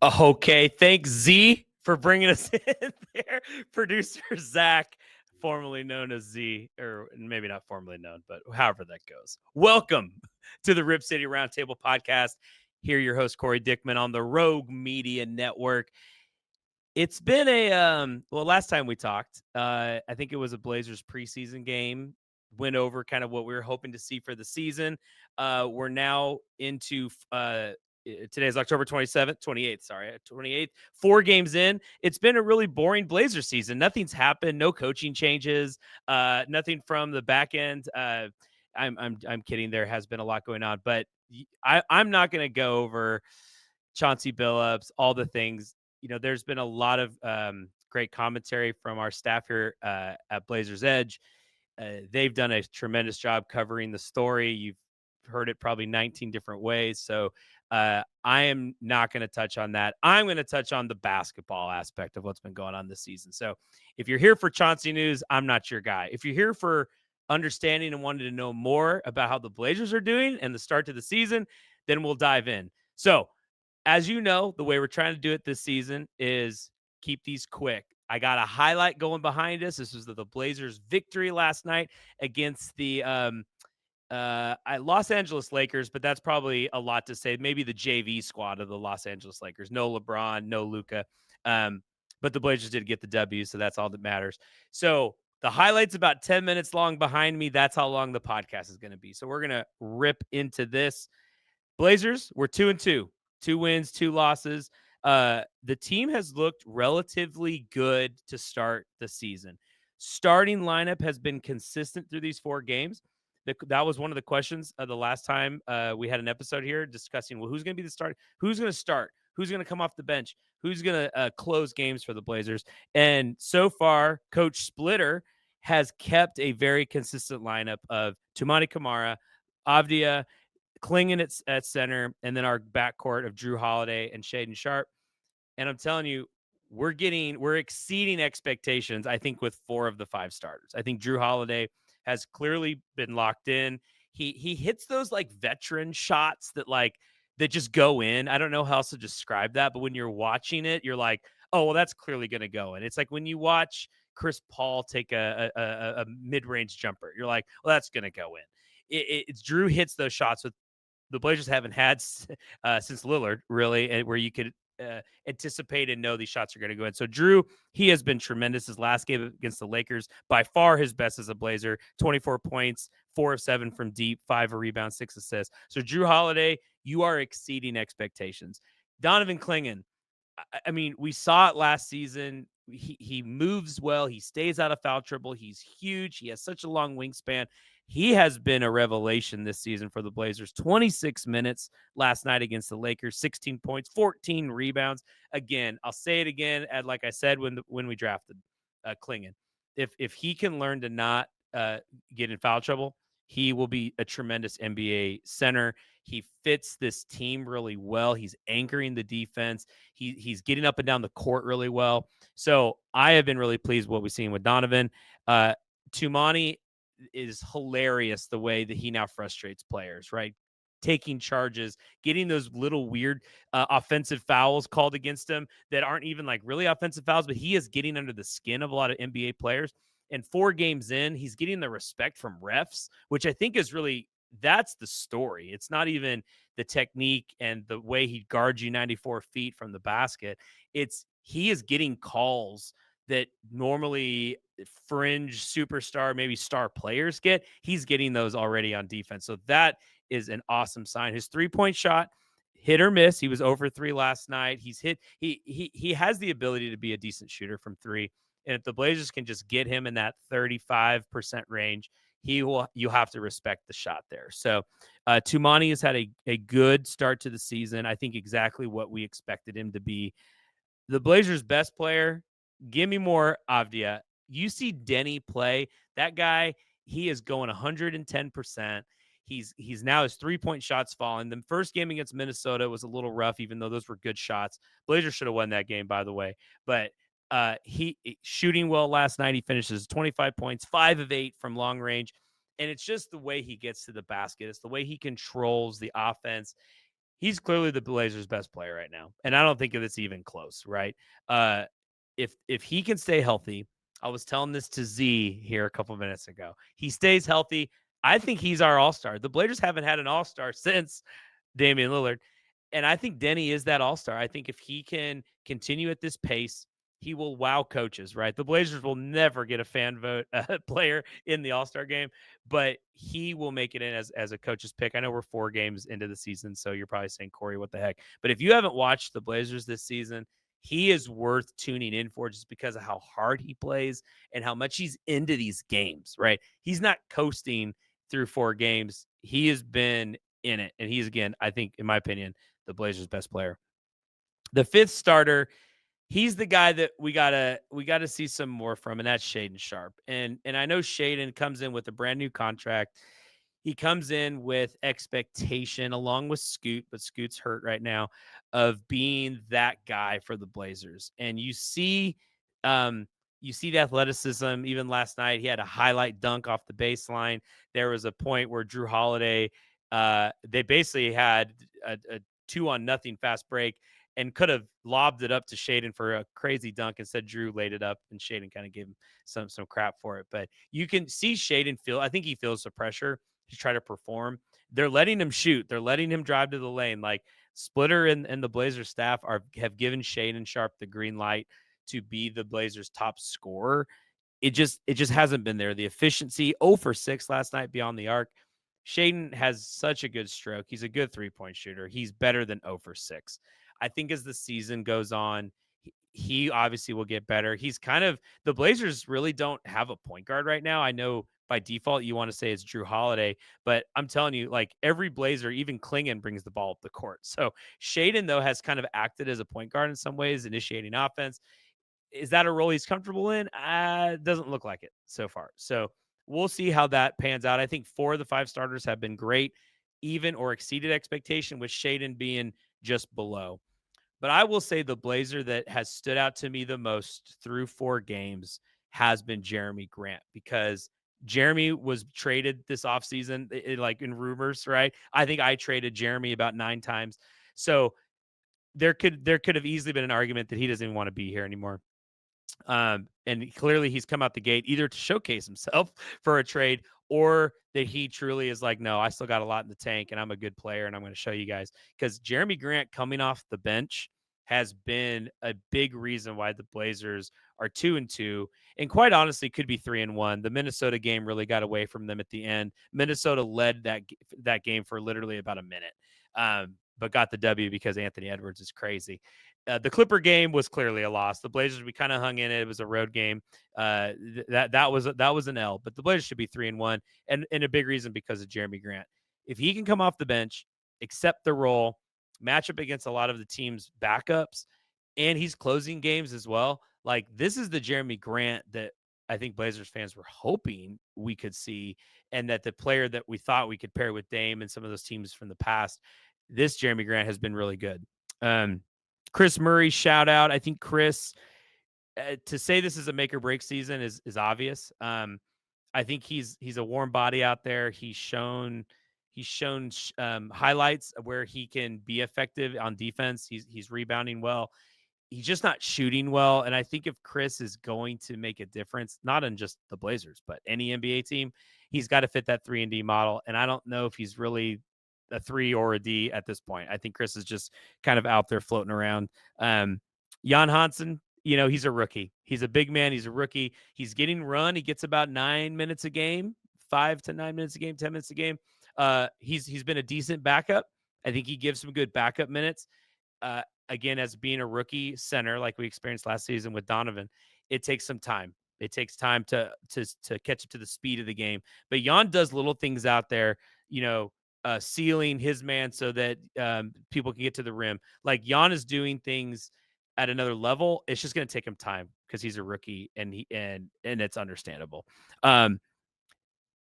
Okay, thanks Z for bringing us in there. Producer Zach, formerly known as Z, or maybe not formerly known, but however that goes. Welcome to the Rip City Roundtable podcast. Here, your host Corey Dickman on the Rogue Media Network. It's been last time we talked, I think it was a Blazers preseason game. Went over kind of what we were hoping to see for the season. We're now into today's October 27th, 28th, sorry, 28th. 4 games in. It's been a really boring Blazer season. Nothing's happened, no coaching changes, nothing from the back end. I'm kidding. There has been a lot going on, but I'm not going to go over Chauncey Billups, all the things. There's been a lot of great commentary from our staff here at Blazers Edge. They've done a tremendous job covering the story. You've heard it probably 19 different ways. So I am not going to touch on that. I'm going to touch on the basketball aspect of what's been going on this season. So if you're here for Chauncey news, I'm not your guy. If you're here for understanding and wanting to know more about how the Blazers are doing and the start to the season, then we'll dive in. So as you know, the way we're trying to do it this season is keep these quick. I got a highlight going behind us. This was the Blazers' victory last night against the Los Angeles Lakers, but that's probably a lot to say. Maybe the JV squad of the Los Angeles Lakers. No LeBron, no Luka. But the Blazers did get the W, so that's all that matters. So the highlight's about 10 minutes long behind me. That's how long the podcast is going to be. So we're going to rip into this. Blazers, we're 2-2. 2 wins, 2 losses. The team has looked relatively good to start the season. Starting lineup has been consistent through these 4 games. That was one of the questions the last time we had an episode here discussing, well, who's going to be the start? Who's going to start? Who's going to come off the bench? Who's going to close games for the Blazers? And so far, Coach Splitter has kept a very consistent lineup of Toumani Kamara, Avdija, Clingan at center, and then our backcourt of Jrue Holiday and Shaedon Sharpe. And I'm telling you, we're exceeding expectations, I think, with 4 of the 5 starters. I think Jrue Holiday has clearly been locked in. He hits those like veteran shots that just go in. I don't know how else to describe that, but when you're watching it, you're like, oh, well, that's clearly going to go in. It's like when you watch Chris Paul take a mid-range jumper, you're like, well, that's going to go in. It's Jrue hits those shots with the Blazers haven't had since Lillard, really, where you could anticipate and know these shots are going to go in. So Jrue, he has been tremendous. His last game against the Lakers, by far his best as a Blazer, 24 points, 4 of 7 from deep, 5 rebounds, 6 assists. So Jrue Holiday, you are exceeding expectations. Donovan Clingan, I mean, we saw it last season. He moves well. He stays out of foul trouble. He's huge. He has such a long wingspan. He has been a revelation this season for the Blazers. 26 minutes last night against the Lakers, 16 points, 14 rebounds. Again, I'll say it again, like I said when we drafted Clingan. If he can learn to not get in foul trouble, he will be a tremendous NBA center. He fits this team really well. He's anchoring the defense. He's getting up and down the court really well. So I have been really pleased with what we've seen with Donovan. Toumani is hilarious the way that he now frustrates players, right? Taking charges, getting those little weird offensive fouls called against him that aren't even like really offensive fouls, but he is getting under the skin of a lot of NBA players. And 4 games in, he's getting the respect from refs, which I think is really, that's the story. It's not even the technique and the way he guards you 94 feet from the basket. It's he is getting calls that normally fringe superstar, maybe star players get. He's getting those already on defense. So that is an awesome sign. His 3-point shot, hit or miss. He was over 3 last night. He has the ability to be a decent shooter from 3. And if the Blazers can just get him in that 35% range, you'll have to respect the shot there. So Toumani has had a good start to the season. I think exactly what we expected him to be. The Blazers' best player, give me more Avdija. You see Denny play. That guy, he is going 110%. He's now his 3-point shots falling. The first game against Minnesota was a little rough, even though those were good shots. Blazers should have won that game, by the way. But he shooting well last night. He finishes 25 points, 5 of 8 from long range. And it's just the way he gets to the basket. It's the way he controls the offense. He's clearly the Blazers' best player right now, and I don't think it's even close, right? Uh, if he can stay healthy, I was telling this to Z here a couple minutes ago. He stays healthy. I think he's our all-star. The Blazers haven't had an all-star since Damian Lillard. And I think Denny is that all-star. I think if he can continue at this pace, he will wow coaches, right? The Blazers will never get a fan vote player in the All-Star game, but he will make it in as a coach's pick. I know we're 4 games into the season, so you're probably saying, Corey, what the heck? But if you haven't watched the Blazers this season, he is worth tuning in for just because of how hard he plays and how much he's into these games, right? He's not coasting through 4 games. He has been in it. And he's, again, I think, in my opinion, the Blazers' best player. The fifth starter, he's the guy that we gotta see some more from, and that's Shaedon Sharpe. And I know Shaedon comes in with a brand new contract. He comes in with expectation along with Scoot, but Scoot's hurt right now, of being that guy for the Blazers. And you see the athleticism. Even last night, he had a highlight dunk off the baseline. There was a point where Drew Holiday, they basically had a 2-on-0 fast break and could have lobbed it up to Shaedon for a crazy dunk. Instead, Drew laid it up, and Shaedon kind of gave him some crap for it. But you can see Shaedon feel. I think he feels the pressure to try to perform. They're letting him shoot. They're letting him drive to the lane. Like Splitter and the Blazers staff have given Shaedon Sharpe the green light to be the Blazers' top scorer. It just hasn't been there. The efficiency, 0 for 6 last night beyond the arc. Shaedon has such a good stroke. He's a good 3-point shooter. He's better than 0 for 6. I think as the season goes on, he obviously will get better. He's kind of the Blazers really don't have a point guard right now. I know by default you want to say it's Drew Holiday, but I'm telling you, like every Blazer, even Klingon brings the ball up the court. So Shaedon though has kind of acted as a point guard in some ways, initiating offense. Is that a role he's comfortable in? Doesn't look like it so far. So we'll see how that pans out. I think 4 of the 5 starters have been great, even or exceeded expectation, with Shaedon being just below. But I will say the Blazer that has stood out to me the most through 4 games has been Jeremy Grant, because Jeremy was traded this offseason, like in rumors, right? I think I traded Jeremy about 9 times. So there could have easily been an argument that he doesn't even want to be here anymore. And clearly he's come out the gate either to showcase himself for a trade, or that he truly is like, no, I still got a lot in the tank and I'm a good player and I'm going to show you guys. Because Jeremy Grant coming off the bench has been a big reason why the Blazers are 2-2, and quite honestly could be 3-1. The Minnesota game really got away from them at the end. Minnesota led that game for literally about a minute, but got the W because Anthony Edwards is crazy. The Clipper game was clearly a loss. The Blazers, we kind of hung in it. It was a road game. That was an L. But the Blazers should be 3-1, and a big reason because of Jeremy Grant. If he can come off the bench, accept the role, match up against a lot of the team's backups, and he's closing games as well. Like this is the Jeremy Grant that I think Blazers fans were hoping we could see, and that the player that we thought we could pair with Dame and some of those teams from the past. This Jeremy Grant has been really good. Chris Murray, shout out. I think Chris, to say this is a make or break season is obvious. I think he's a warm body out there. He's shown highlights where he can be effective on defense. He's rebounding well. He's just not shooting well. And I think if Chris is going to make a difference, not in just the Blazers, but any NBA team, he's got to fit that 3-and-D model. And I don't know if he's really a 3 or a D at this point. I think Chris is just kind of out there floating around. Jan Hansen, he's a rookie. He's a big man. He's a rookie. He's getting run. He gets about 9 minutes a game, 5 to 9 minutes a game, 10 minutes a game. He's been a decent backup. I think he gives some good backup minutes. Again, as being a rookie center, like we experienced last season with Donovan, it takes some time. It takes time to catch up to the speed of the game. But Jan does little things out there, sealing his man so that people can get to the rim. Like Jan is doing things at another level. It's just going to take him time because he's a rookie, and it's understandable.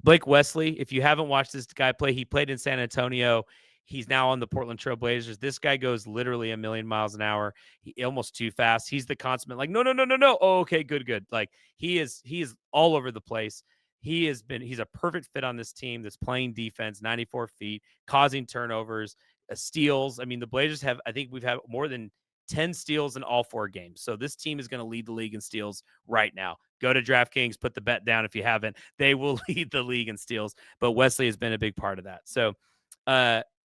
Blake Wesley, if you haven't watched this guy play, he played in San Antonio. He's now on the Portland Trail Blazers. This guy goes literally a million miles an hour. He almost too fast. He's the consummate, like, no, no, no, no, no. Oh, okay, good. Like he is all over the place. He's a perfect fit on this team that's playing defense, 94 feet, causing turnovers. steals. I mean, the Blazers have, I think we've had more than 10 steals in all 4 games. So this team is going to lead the league in steals right now. Go to DraftKings, put the bet down if you haven't. They will lead the league in steals, but Wesley has been a big part of that. So,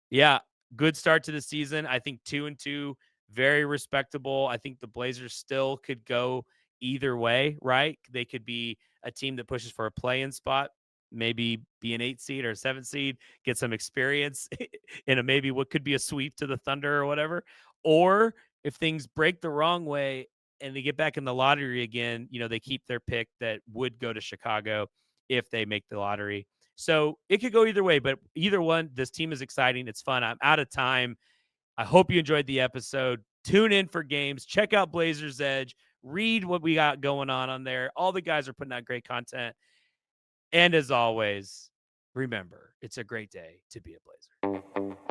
yeah, good start to the season. I think 2-2, very respectable. I think the Blazers still could go either way, right? They could be a team that pushes for a play-in spot, maybe be an 8 seed or a 7 seed, get some experience in a maybe what could be a sweep to the Thunder or whatever. Or if things break the wrong way and they get back in the lottery again, they keep their pick that would go to Chicago if they make the lottery. So it could go either way, but either one, this team is exciting. It's fun. I'm out of time. I hope you enjoyed the episode. Tune in for games. Check out Blazers Edge. Read what we got going on there. All the guys are putting out great content. And as always, remember, it's a great day to be a Blazer.